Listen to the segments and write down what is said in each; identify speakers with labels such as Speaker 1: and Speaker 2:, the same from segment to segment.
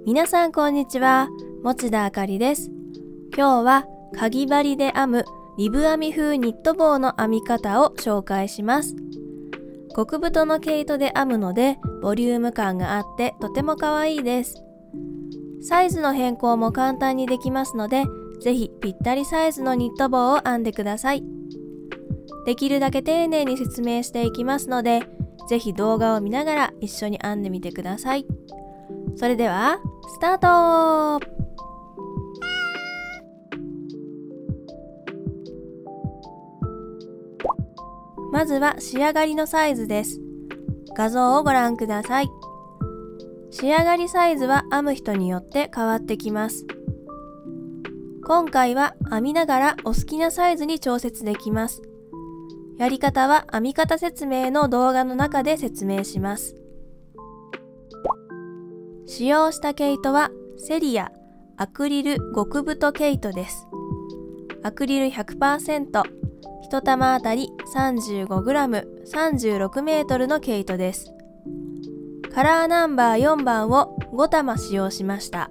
Speaker 1: 皆さんこんにちは、持田あかりです。今日はかぎ針で編むリブ編み風ニット帽の編み方を紹介します。極太の毛糸で編むのでボリューム感があってとても可愛いです。サイズの変更も簡単にできますので、ぜひぴったりサイズのニット帽を編んでください。できるだけ丁寧に説明していきますので、ぜひ動画を見ながら一緒に編んでみてください。それではスタート。まずは仕上がりのサイズです。画像をご覧ください。仕上がりサイズは編む人によって変わってきます。今回は編みながらお好きなサイズに調節できます。やり方は編み方説明の動画の中で説明します。使用した毛糸はセリアアクリル極太毛糸です。アクリル 100%、1玉あたり 35g、36メートルの毛糸です。カラーナンバー4番を5玉使用しました。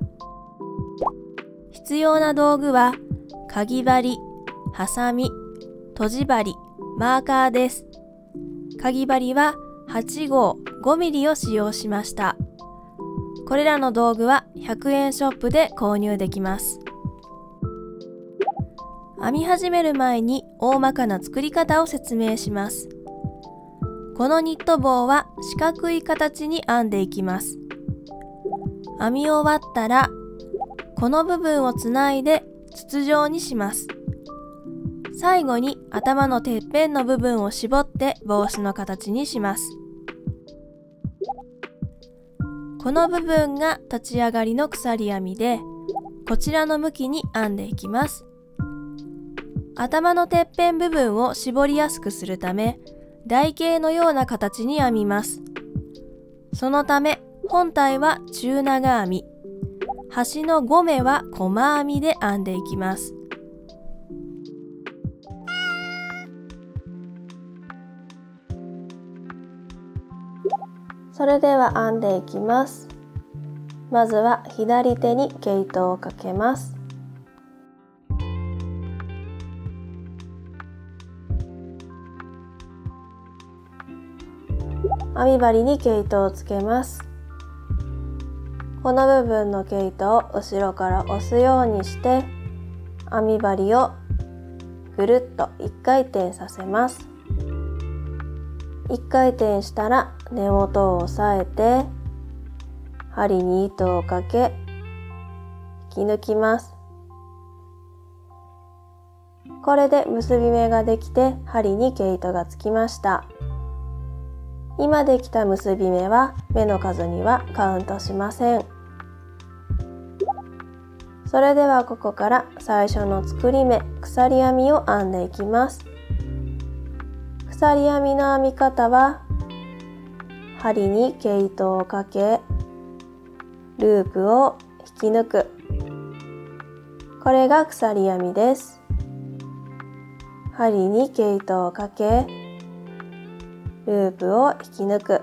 Speaker 1: 必要な道具はかぎ針、ハサミ、とじ針、マーカーです。かぎ針は8号 5mm を使用しました。これらの道具は100円ショップで購入できます。編み始める前に大まかな作り方を説明します。このニット帽は四角い形に編んでいきます。編み終わったらこの部分をつないで筒状にします。最後に頭のてっぺんの部分を絞って帽子の形にします。この部分が立ち上がりの鎖編みで、こちらの向きに編んでいきます。頭のてっぺん部分を絞りやすくするため、台形のような形に編みます。そのため本体は中長編み、端の5目は細編みで編んでいきます。それでは編んでいきます。まずは左手に毛糸をかけます。編み針に毛糸をつけます。この部分の毛糸を後ろから押すようにして編み針をぐるっと1回転させます。1回転したら根元を押さえて針に糸をかけ引き抜きます。これで結び目ができて針に毛糸がつきました。今できた結び目は目の数にはカウントしません。それではここから最初の作り目、鎖編みを編んでいきます。鎖編みの編み方は針に毛糸をかけループを引き抜く、これが鎖編みです。針に毛糸をかけループを引き抜く、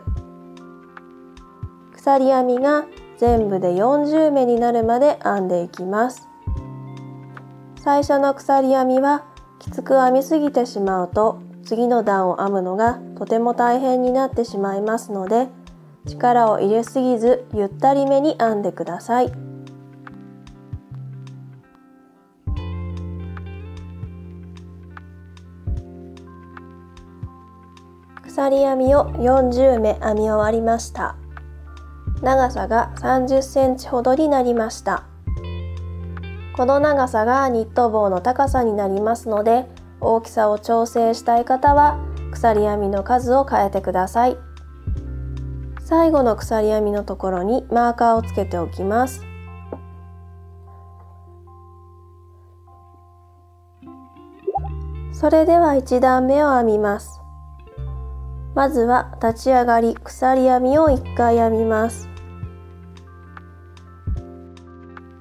Speaker 1: 鎖編みが全部で40目になるまで編んでいきます。最初の鎖編みはきつく編みすぎてしまうと次の段を編むのがとても大変になってしまいますので、力を入れすぎずゆったりめに編んでください。鎖編みを40目編み終わりました。長さが30センチほどになりました。この長さがニット帽の高さになりますので、大きさを調整したい方は鎖編みの数を変えてください。最後の鎖編みのところにマーカーをつけておきます。それでは1段目を編みます。まずは立ち上がり鎖編みを1回編みます。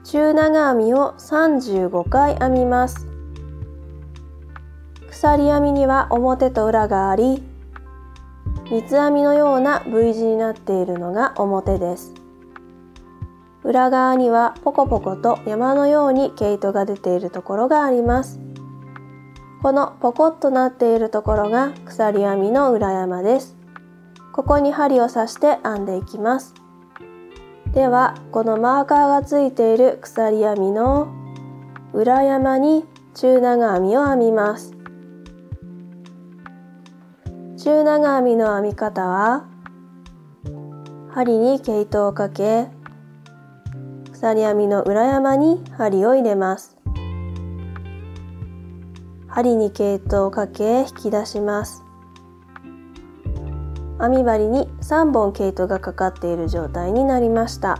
Speaker 1: 中長編みを35回編みます。鎖編みには表と裏があり、三つ編みのような V 字になっているのが表です。裏側にはポコポコと山のように毛糸が出ているところがあります。このポコッとなっているところが鎖編みの裏山です。ここに針を刺して編んでいきます。では、このマーカーがついている鎖編みの裏山に中長編みを編みます。中長編みの編み方は、針に毛糸をかけ、鎖編みの裏山に針を入れます。針に毛糸をかけ引き出します。編み針に3本毛糸がかかっている状態になりました。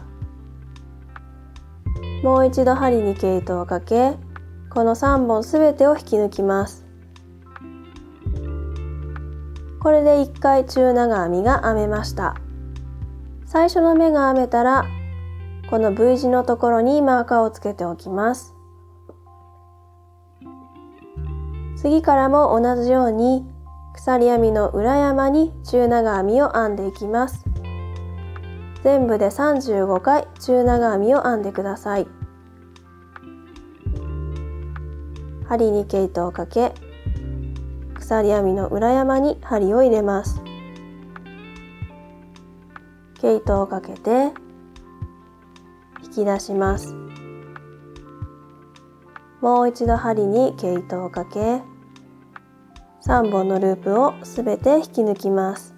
Speaker 1: もう一度針に毛糸をかけ、この3本すべてを引き抜きます。これで1回中長編みが編めました。最初の目が編めたら、この V 字のところにマーカーをつけておきます。次からも同じように鎖編みの裏山に中長編みを編んでいきます。全部で35回中長編みを編んでください。針に毛糸をかけ、鎖編みの裏山に針を入れます。毛糸をかけて引き出します。もう一度針に毛糸をかけ、3本のループをすべて引き抜きます。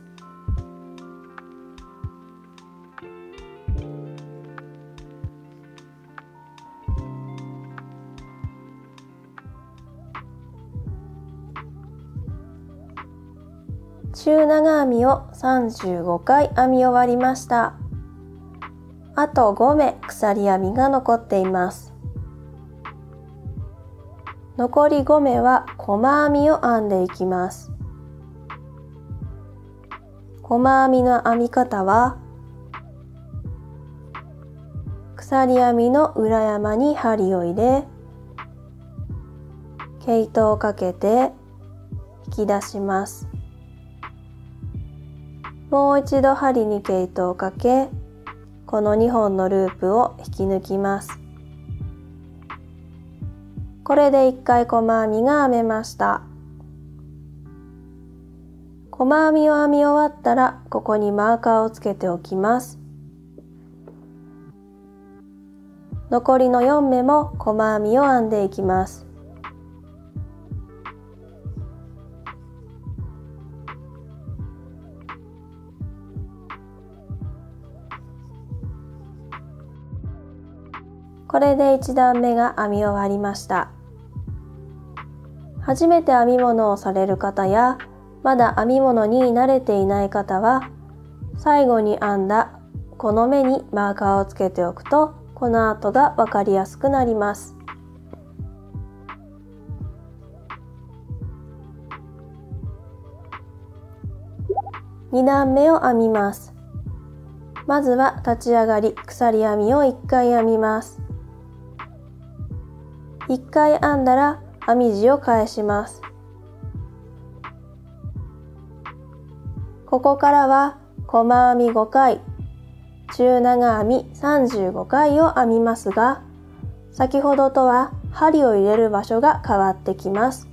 Speaker 1: 中長編みを35回編み終わりました。あと5目鎖編みが残っています。残り5目は細編みを編んでいきます。細編みの編み方は、鎖編みの裏山に針を入れ、毛糸をかけて引き出します。もう一度針に毛糸をかけ、この2本のループを引き抜きます。これで1回細編みが編めました。細編みを編み終わったら、ここにマーカーをつけておきます。残りの4目も細編みを編んでいきます。これで1段目が編み終わりました。初めて編み物をされる方や、まだ編み物に慣れていない方は、最後に編んだこの目にマーカーをつけておくと、この後が分かりやすくなります。2段目を編みます。まずは立ち上がり鎖編みを1回編みます。1回編んだら編み地を返します。ここからは細編み5回、中長編み35回を編みますが、先ほどとは針を入れる場所が変わってきます。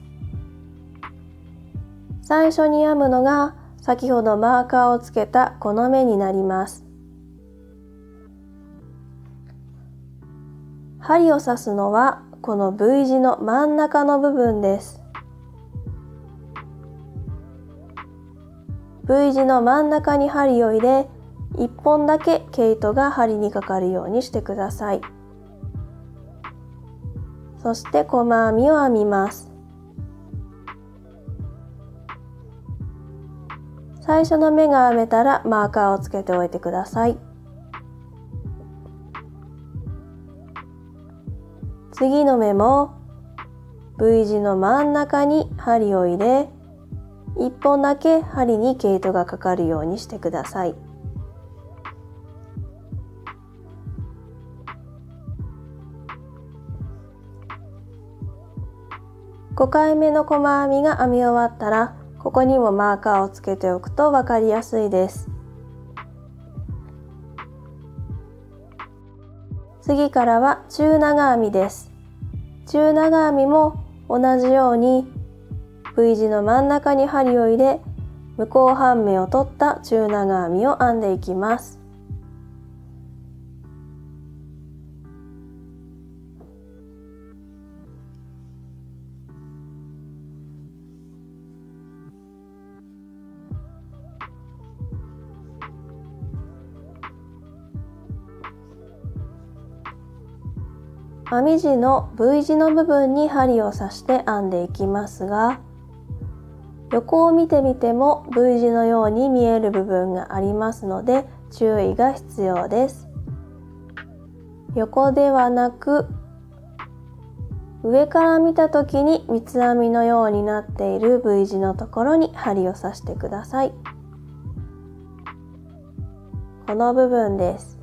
Speaker 1: 最初に編むのが先ほどマーカーをつけたこの目になります。針を刺すのはこの V 字の真ん中の部分です。V 字の真ん中に針を入れ、1本だけ毛糸が針にかかるようにしてください。そして細編みを編みます。最初の目が編めたらマーカーをつけておいてください。次の目も V 字の真ん中に針を入れ、1本だけ針に毛糸がかかるようにしてください。5回目の細編みが編み終わったら、ここにもマーカーをつけておくと分かりやすいです。次からは中長編みです。中長編みも同じように V 字の真ん中に針を入れ、向こう半目を取った中長編みを編んでいきます。編み地の V 字の部分に針を刺して編んでいきますが、横を見てみても V 字のように見える部分がありますので注意が必要です。横ではなく上から見た時に三つ編みのようになっている V 字のところに針を刺してください。この部分です。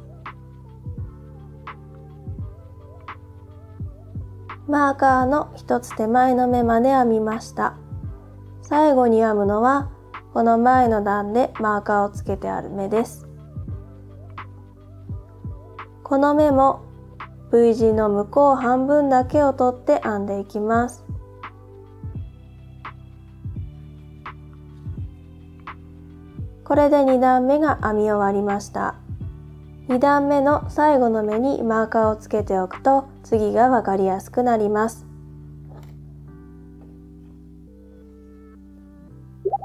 Speaker 1: マーカーの一つ手前の目まで編みました。最後に編むのはこの前の段でマーカーをつけてある目です。この目も V 字の向こう半分だけを取って編んでいきます。これで2段目が編み終わりました。2段目の最後の目にマーカーをつけておくと次がわかりやすくなります。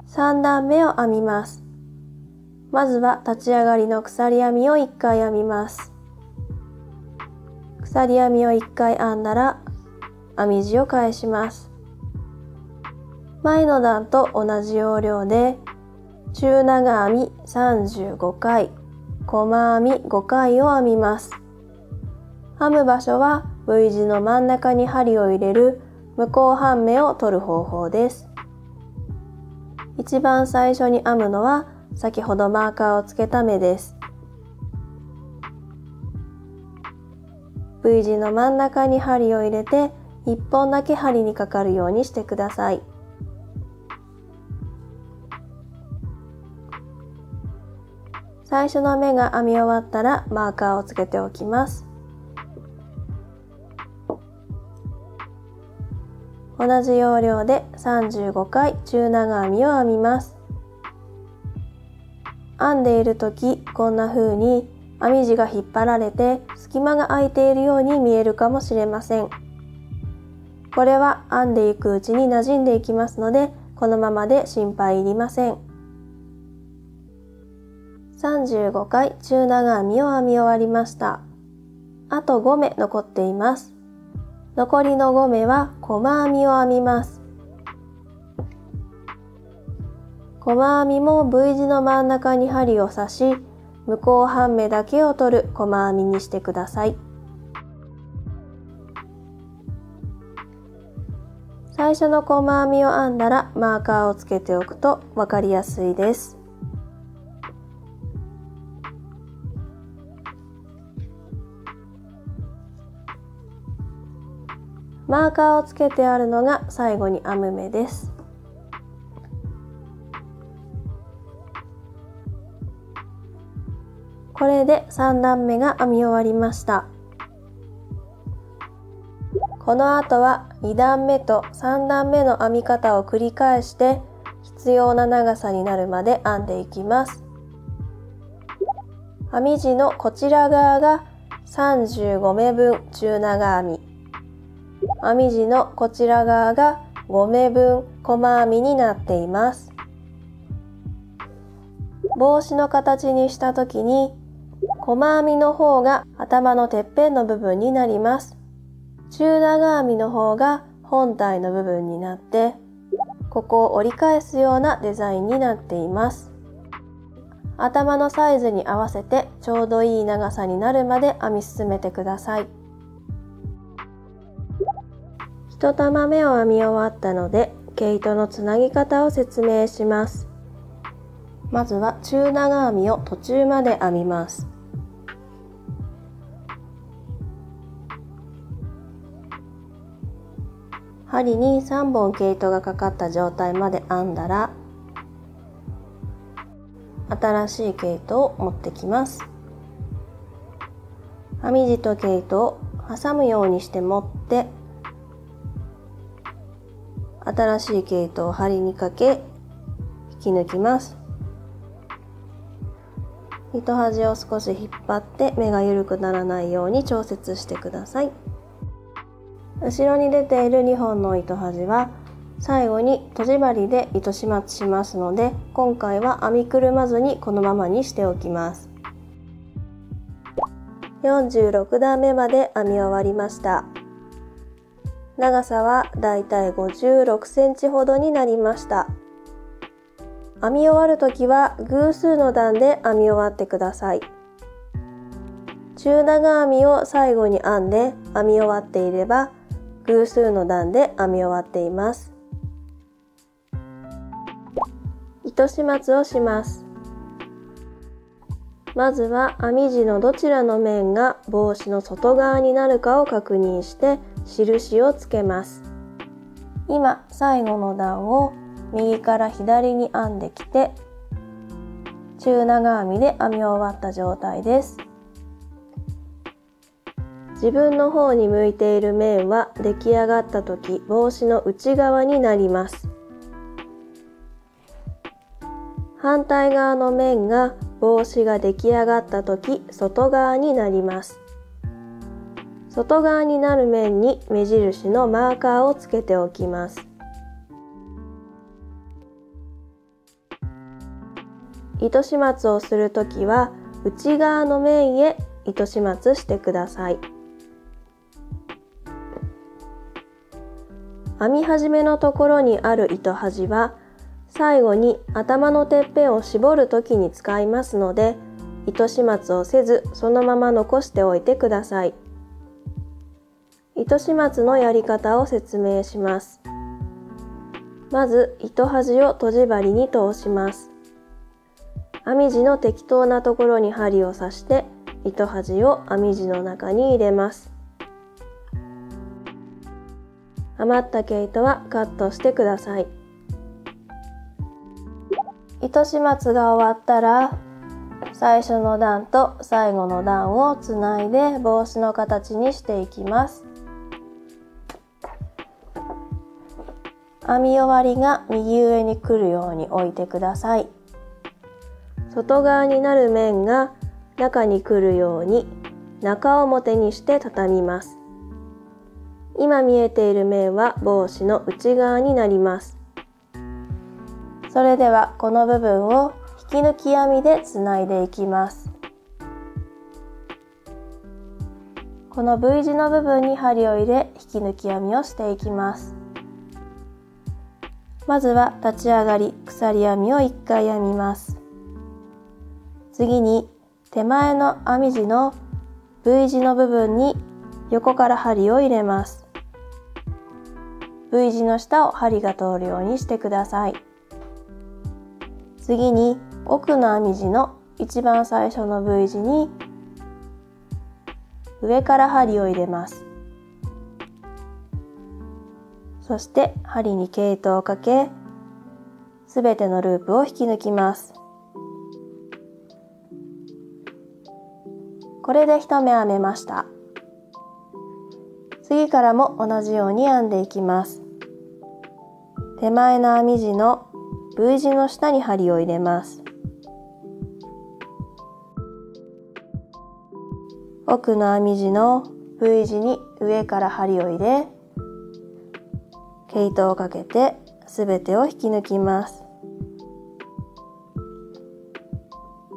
Speaker 1: 3段目を編みます。まずは立ち上がりの鎖編みを1回編みます。鎖編みを1回編んだら編み地を返します。前の段と同じ要領で中長編み35回、細編み5回を編みます。編む場所は V 字の真ん中に針を入れる向こう半目を取る方法です。一番最初に編むのは先ほどマーカーをつけた目です。V 字の真ん中に針を入れて1本だけ針にかかるようにしてください。最初の目が編み終わったらマーカーをつけておきます。同じ要領で35回中長編みを編みます。編んでいる時こんな風に編み地が引っ張られて隙間が空いているように見えるかもしれません。これは編んでいくうちに馴染んでいきますのでこのままで心配いりません。35回中長編みを編み終わりました。あと5目残っています。残りの5目は細編みを編みます。細編みも V 字の真ん中に針を刺し、向こう半目だけを取る細編みにしてください。最初の細編みを編んだらマーカーをつけておくと分かりやすいです。マーカーをつけてあるのが最後に編む目です。これで3段目が編み終わりました。この後は2段目と3段目の編み方を繰り返して必要な長さになるまで編んでいきます。編み地のこちら側が35目分中長編み、編み地のこちら側が5目分細編みになっています。帽子の形にした時に細編みの方が頭のてっぺんの部分になります。中長編みの方が本体の部分になってここを折り返すようなデザインになっています。頭のサイズに合わせてちょうどいい長さになるまで編み進めてください。1玉目を編み終わったので毛糸のつなぎ方を説明します。まずは中長編みを途中まで編みます。針に3本毛糸がかかった状態まで編んだら新しい毛糸を持ってきます。編み地と毛糸を挟むようにして持って新しい毛糸を針にかけ引き抜きます。糸端を少し引っ張って目が緩くならないように調節してください。後ろに出ている2本の糸端は最後にとじ針で糸始末しますので、今回は編みくるまずにこのままにしておきます。46段目まで編み終わりました。長さはだいたい56センチほどになりました。編み終わるときは偶数の段で編み終わってください。中長編みを最後に編んで編み終わっていれば偶数の段で編み終わっています。糸始末をします。まずは編み地のどちらの面が帽子の外側になるかを確認して印をつけます。今最後の段を右から左に編んできて中長編みで編み終わった状態です。自分の方に向いている面は出来上がった時帽子の内側になります。反対側の面が帽子が出来上がった時外側になります。外側になる面に目印のマーカーをつけておきます。糸始末をするときは内側の面へ糸始末してください。編み始めのところにある糸端は最後に頭のてっぺんを絞るときに使いますので、糸始末をせずそのまま残しておいてください。糸始末のやり方を説明します。まず糸端をとじ針に通します。編み地の適当なところに針を刺して糸端を編み地の中に入れます。余った毛糸はカットしてください。糸始末が終わったら最初の段と最後の段をつないで帽子の形にしていきます。編み終わりが右上に来るように置いてください。外側になる面が中に来るように中表にして畳みます。今見えている面は帽子の内側になります。それではこの部分を引き抜き編みでつないでいきます。この V 字の部分に針を入れ引き抜き編みをしていきます。まずは立ち上がり鎖編みを1回編みます。次に手前の編み地の V 字の部分に横から針を入れます。V 字の下を針が通るようにしてください。次に奥の編み地の一番最初の V 字に上から針を入れます。そして針に毛糸をかけ、すべてのループを引き抜きます。これで1目編めました。次からも同じように編んでいきます。手前の編み地の V 字の下に針を入れます。奥の編み地の V 字に上から針を入れ、毛糸をかけてすべてを引き抜きます。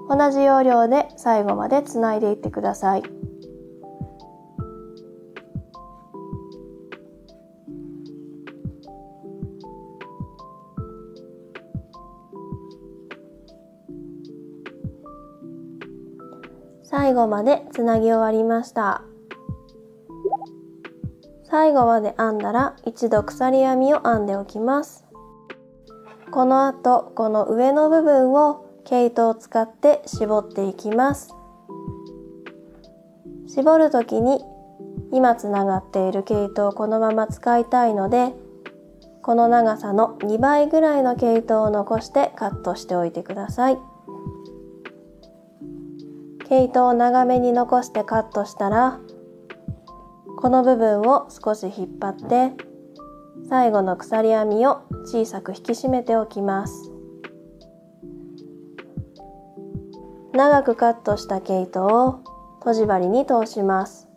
Speaker 1: 同じ要領で最後までつないでいってください。最後までつなぎ終わりました。最後まで編んだら一度鎖編みを編んでおきます。この後この上の部分を毛糸を使って絞っていきます。絞る時に今つながっている毛糸をこのまま使いたいので、この長さの2倍ぐらいの毛糸を残してカットしておいてください。毛糸を長めに残してカットしたら、この部分を少し引っ張って最後の鎖編みを小さく引き締めておきます。長くカットした毛糸をとじ針に通します。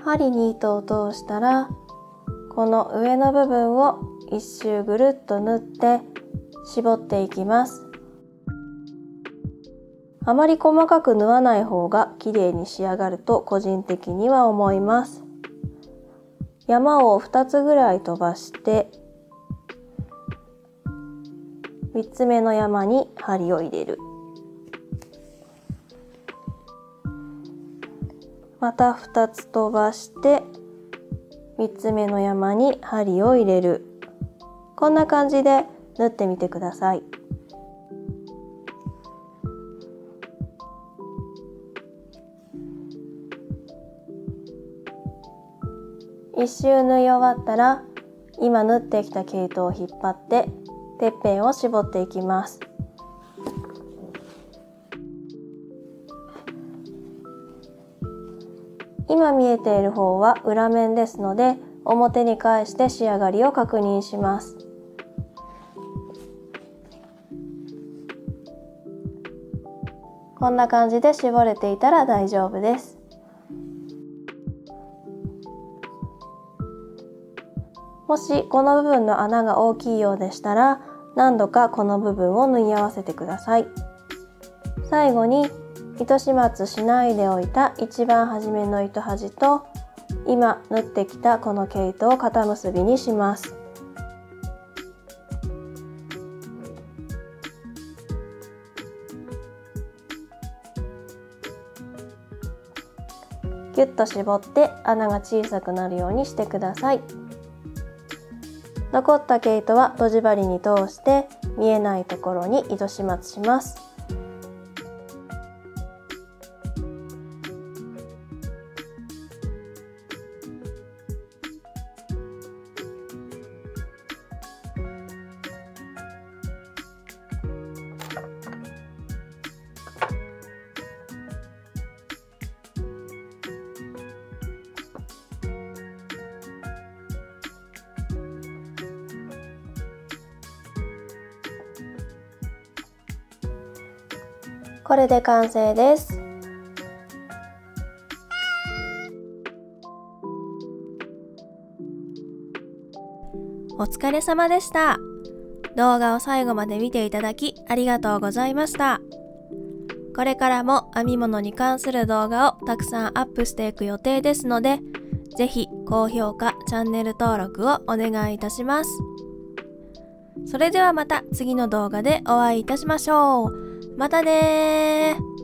Speaker 1: 針に糸を通したら、この上の部分を一周ぐるっと縫って絞っていきます。あまり細かく縫わない方が綺麗に仕上がると個人的には思います。山を2つぐらい飛ばして3つ目の山に針を入れる。また2つ飛ばして3つ目の山に針を入れる。こんな感じで縫ってみてください。一周縫い終わったら、今縫ってきた毛糸を引っ張っててっぺんを絞っていきます。今見えている方は裏面ですので、表に返して仕上がりを確認します。こんな感じで絞れていたら大丈夫です。もしこの部分の穴が大きいようでしたら、何度かこの部分を縫い合わせてください。最後に糸始末しないでおいた一番初めの糸端と今縫ってきたこの毛糸を肩結びにします。ギュッと絞って穴が小さくなるようにしてください。残った毛糸はとじ針に通して見えないところに糸始末します。これで完成です。お疲れ様でした。動画を最後まで見ていただきありがとうございました。これからも編み物に関する動画をたくさんアップしていく予定ですので、ぜひ高評価、チャンネル登録をお願いいたします。それではまた次の動画でお会いいたしましょう。またねー。